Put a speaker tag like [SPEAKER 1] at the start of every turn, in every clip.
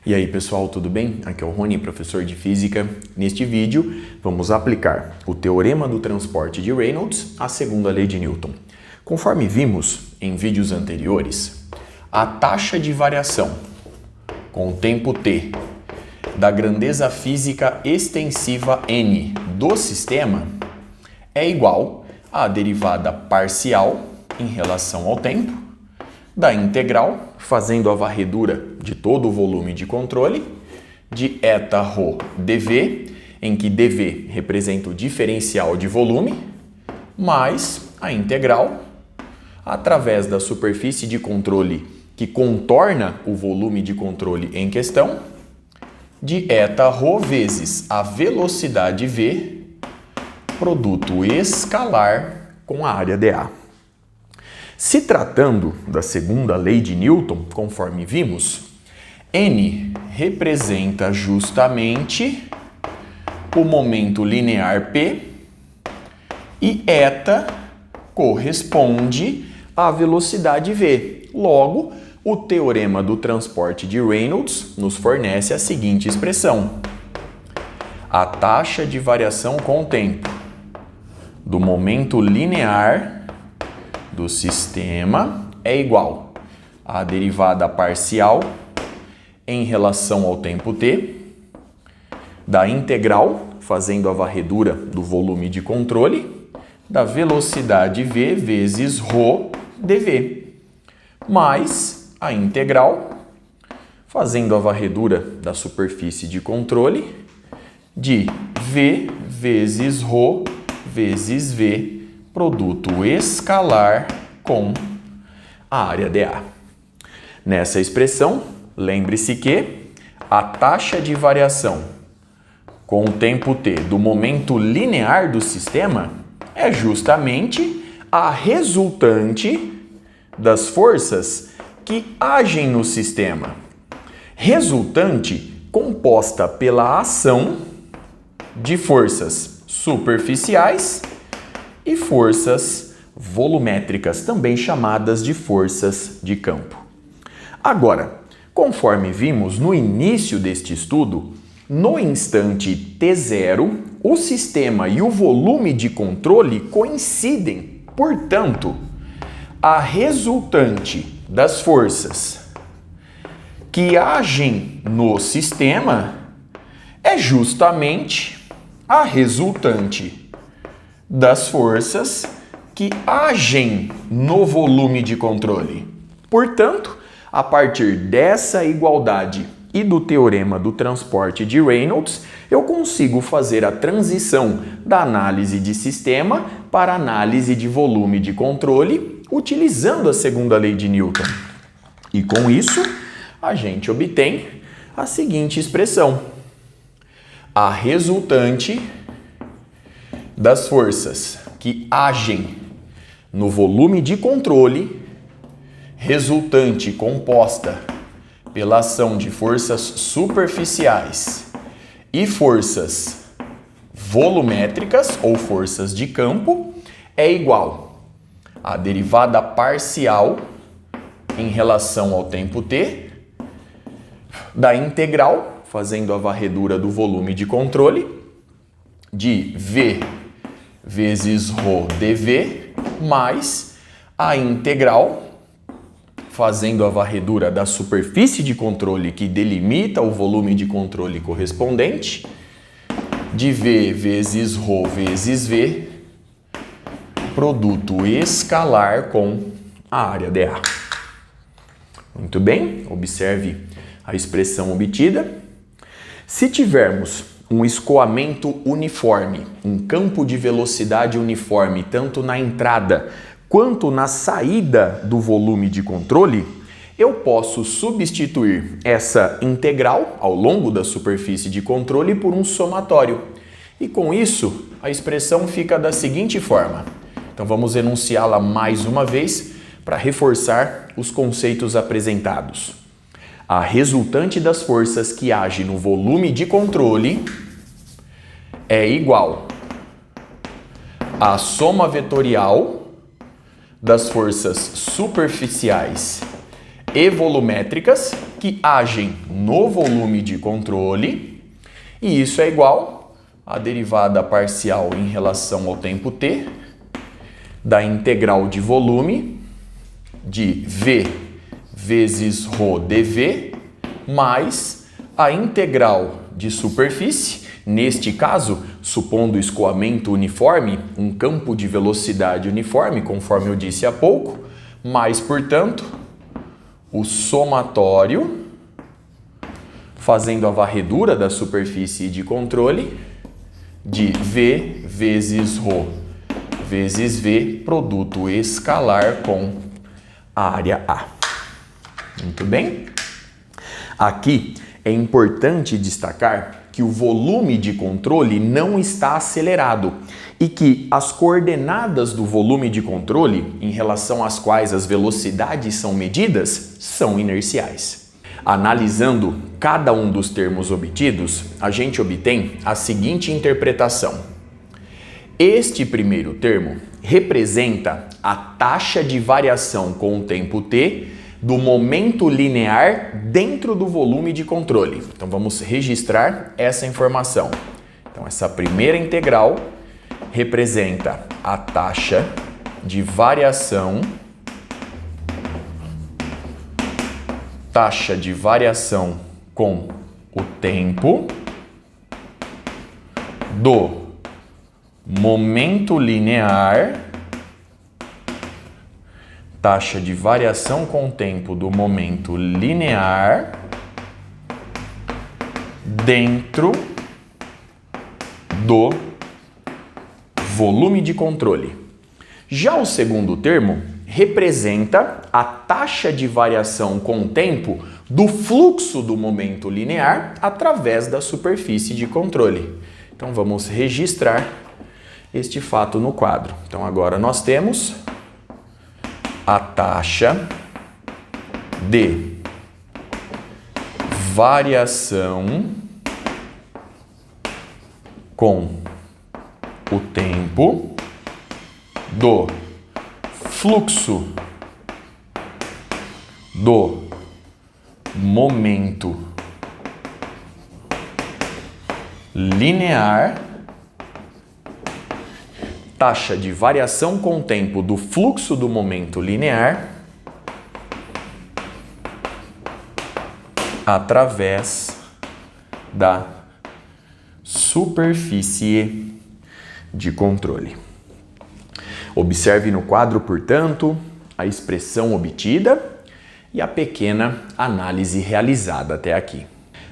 [SPEAKER 1] E aí pessoal, tudo bem? Aqui é o Rony, professor de Física. Neste vídeo vamos aplicar o Teorema do Transporte de Reynolds à segunda lei de Newton. Conforme vimos em vídeos anteriores, a taxa de variação com tempo t da grandeza física extensiva n do sistema é igual à derivada parcial em relação ao tempo da integral, fazendo a varredura de todo o volume de controle, de eta-ρ dv, em que dv representa o diferencial de volume, mais a integral, através da superfície de controle que contorna o volume de controle em questão, de eta-ρ vezes a velocidade v, produto escalar com a área dA. Se tratando da segunda lei de Newton, conforme vimos, n representa justamente o momento linear P e eta corresponde à velocidade v. Logo, o teorema do transporte de Reynolds nos fornece a seguinte expressão: a taxa de variação com o tempo do momento linear do sistema é igual à derivada parcial em relação ao tempo t da integral, fazendo a varredura do volume de controle, da velocidade v vezes ρ dv, mais a integral, fazendo a varredura da superfície de controle, de v vezes ρ vezes v, produto escalar com a área dA. Nessa expressão, lembre-se que a taxa de variação com o tempo t do momento linear do sistema é justamente a resultante das forças que agem no sistema. Resultante composta pela ação de forças superficiais e forças volumétricas, também chamadas de forças de campo. Agora, conforme vimos no início deste estudo, no instante t0, o sistema e o volume de controle coincidem. Portanto, a resultante das forças que agem no sistema é justamente a resultante das forças que agem no volume de controle. Portanto, a partir dessa igualdade e do teorema do transporte de Reynolds, eu consigo fazer a transição da análise de sistema para a análise de volume de controle, utilizando a segunda lei de Newton. E com isso, a gente obtém a seguinte expressão: a resultante das forças que agem no volume de controle, resultante composta pela ação de forças superficiais e forças volumétricas ou forças de campo, é igual à derivada parcial em relação ao tempo t da integral, fazendo a varredura do volume de controle, de v vezes ρ dv, mais a integral, fazendo a varredura da superfície de controle que delimita o volume de controle correspondente, de v vezes ρ vezes v, produto escalar com a área dA. Muito bem, observe a expressão obtida. Se tivermos um escoamento uniforme, um campo de velocidade uniforme, tanto na entrada quanto na saída do volume de controle, eu posso substituir essa integral ao longo da superfície de controle por um somatório. E com isso, a expressão fica da seguinte forma. Então vamos enunciá-la mais uma vez para reforçar os conceitos apresentados. A resultante das forças que agem no volume de controle é igual à soma vetorial das forças superficiais e volumétricas que agem no volume de controle, e isso é igual à derivada parcial em relação ao tempo t da integral de volume de V vezes ρ dV mais a integral de superfície, neste caso, supondo escoamento uniforme, um campo de velocidade uniforme, conforme eu disse há pouco, mais, portanto, o somatório, fazendo a varredura da superfície de controle, de V vezes ρ vezes V, produto escalar com a área A. Muito bem? Aqui é importante destacar que o volume de controle não está acelerado e que as coordenadas do volume de controle, em relação às quais as velocidades são medidas, são inerciais. Analisando cada um dos termos obtidos, a gente obtém a seguinte interpretação. Este primeiro termo representa a taxa de variação com o tempo t do momento linear dentro do volume de controle. Então vamos registrar essa informação. Então essa primeira integral representa a taxa de variação com o tempo do momento linear, taxa de variação com o tempo do momento linear dentro do volume de controle. Já o segundo termo representa a taxa de variação com o tempo do fluxo do momento linear através da superfície de controle. Então vamos registrar este fato no quadro. Então agora nós temos a taxa de variação com o tempo do fluxo do momento linear, taxa de variação com o tempo do fluxo do momento linear através da superfície de controle. Observe no quadro, portanto, a expressão obtida e a pequena análise realizada até aqui.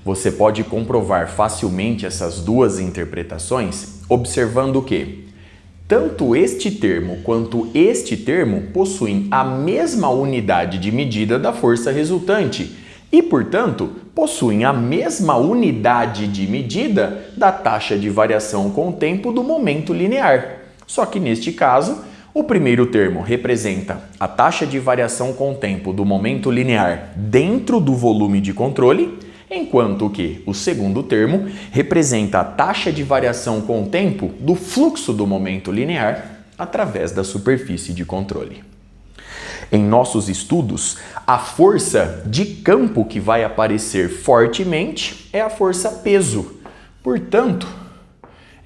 [SPEAKER 1] Você pode comprovar facilmente essas duas interpretações observando que tanto este termo quanto este termo possuem a mesma unidade de medida da força resultante e, portanto, possuem a mesma unidade de medida da taxa de variação com o tempo do momento linear. Só que neste caso, o primeiro termo representa a taxa de variação com o tempo do momento linear dentro do volume de controle, enquanto que o segundo termo representa a taxa de variação com o tempo do fluxo do momento linear através da superfície de controle. Em nossos estudos, a força de campo que vai aparecer fortemente é a força peso. Portanto,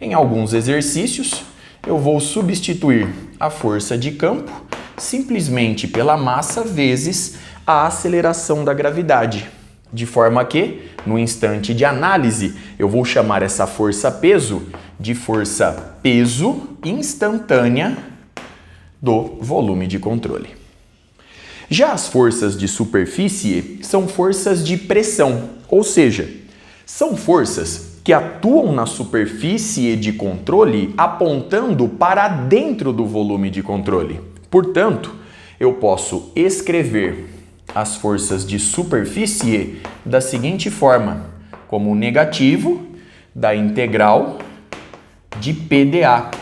[SPEAKER 1] em alguns exercícios, eu vou substituir a força de campo simplesmente pela massa vezes a aceleração da gravidade. De forma que, no instante de análise, eu vou chamar essa força-peso de força-peso instantânea do volume de controle. Já as forças de superfície são forças de pressão, ou seja, são forças que atuam na superfície de controle apontando para dentro do volume de controle. Portanto, eu posso escrever as forças de superfície da seguinte forma, como negativo da integral de PdA,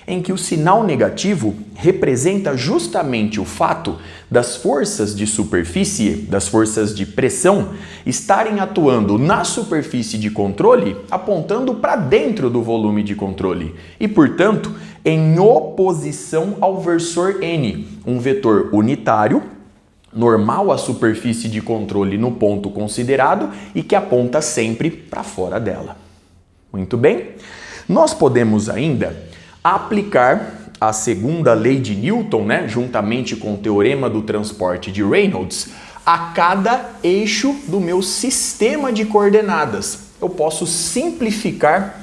[SPEAKER 1] em que o sinal negativo representa justamente o fato das forças de superfície, das forças de pressão, estarem atuando na superfície de controle, apontando para dentro do volume de controle e, portanto, em oposição ao versor n, um vetor unitário normal à superfície de controle no ponto considerado e que aponta sempre para fora dela. Muito bem? Nós podemos ainda aplicar a segunda lei de Newton, juntamente com o teorema do transporte de Reynolds, a cada eixo do meu sistema de coordenadas. Eu posso simplificar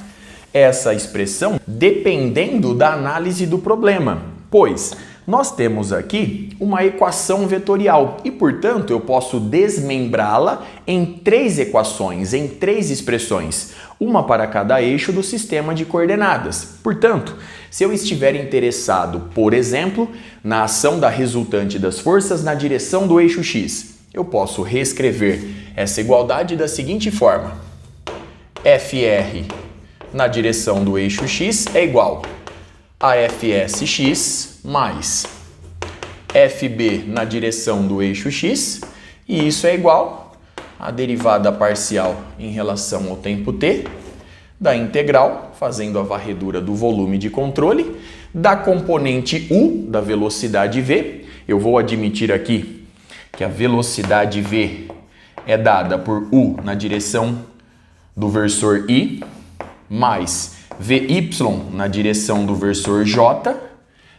[SPEAKER 1] essa expressão dependendo da análise do problema, pois nós temos aqui uma equação vetorial e, portanto, eu posso desmembrá-la em 3 equações, em 3 expressões, uma para cada eixo do sistema de coordenadas. Portanto, se eu estiver interessado, por exemplo, na ação da resultante das forças na direção do eixo x, eu posso reescrever essa igualdade da seguinte forma: FR na direção do eixo x é igual a FSx mais FB na direção do eixo x, e isso é igual à derivada parcial em relação ao tempo t da integral, fazendo a varredura do volume de controle, da componente u da velocidade v. Eu vou admitir aqui que a velocidade v é dada por u na direção do versor i, mais Vy na direção do versor j,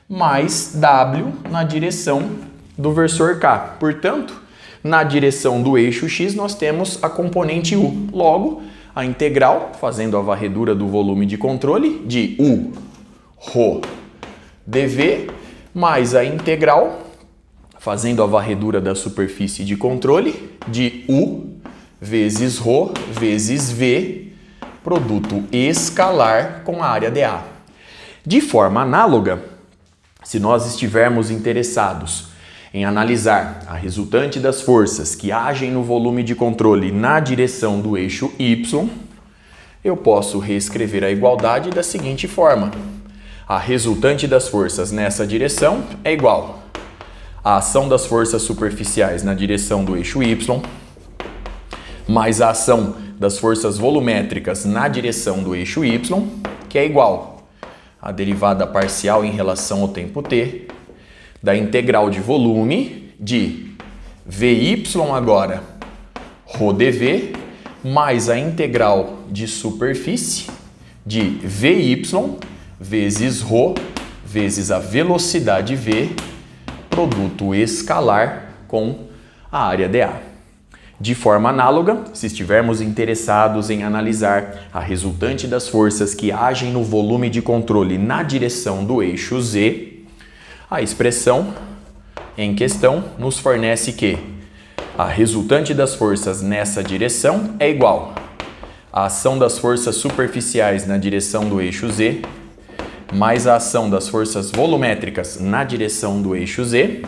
[SPEAKER 1] mais W na direção do versor k. Portanto, na direção do eixo x nós temos a componente u. Logo, a integral, fazendo a varredura do volume de controle, de u ρ dv, mais a integral, fazendo a varredura da superfície de controle, de u vezes ρ vezes v, produto escalar com a área dA. De forma análoga, se nós estivermos interessados em analisar a resultante das forças que agem no volume de controle na direção do eixo y, eu posso reescrever a igualdade da seguinte forma: a resultante das forças nessa direção é igual à ação das forças superficiais na direção do eixo y, mais a ação das forças volumétricas na direção do eixo y, que é igual à derivada parcial em relação ao tempo t, da integral de volume de Vy agora, ρ dv, mais a integral de superfície de Vy vezes ρ vezes a velocidade v, produto escalar com a área dA. De forma análoga, se estivermos interessados em analisar a resultante das forças que agem no volume de controle na direção do eixo z, a expressão em questão nos fornece que a resultante das forças nessa direção é igual à ação das forças superficiais na direção do eixo z, mais a ação das forças volumétricas na direção do eixo z,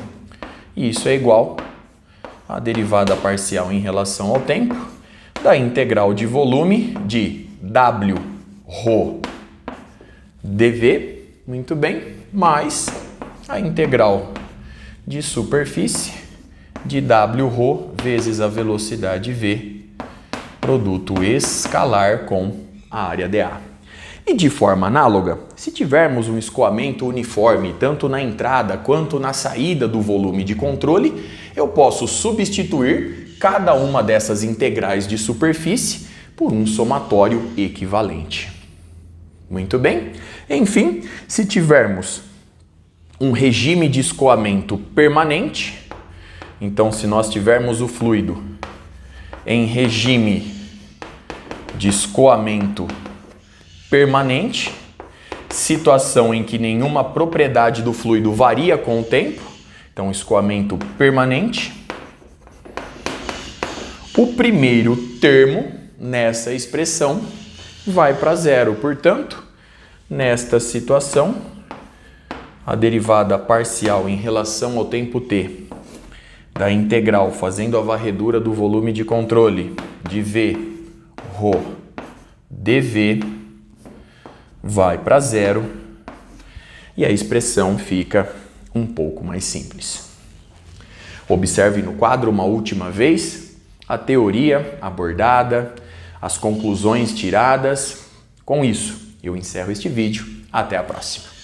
[SPEAKER 1] e isso é igual a derivada parcial em relação ao tempo da integral de volume de W ρ dv, muito bem, mais a integral de superfície de W ρ vezes a velocidade v, produto escalar com a área dA. E de forma análoga, se tivermos um escoamento uniforme tanto na entrada quanto na saída do volume de controle, eu posso substituir cada uma dessas integrais de superfície por um somatório equivalente. Muito bem? Enfim, se tivermos um regime de escoamento permanente, então se nós tivermos o fluido em regime de escoamento permanente, situação em que nenhuma propriedade do fluido varia com o tempo, então escoamento permanente, o primeiro termo nessa expressão vai para zero. Portanto, nesta situação, a derivada parcial em relação ao tempo t da integral fazendo a varredura do volume de controle de V ρ dv vai para zero e a expressão fica um pouco mais simples. Observe no quadro uma última vez a teoria abordada, as conclusões tiradas. Com isso, eu encerro este vídeo. Até a próxima.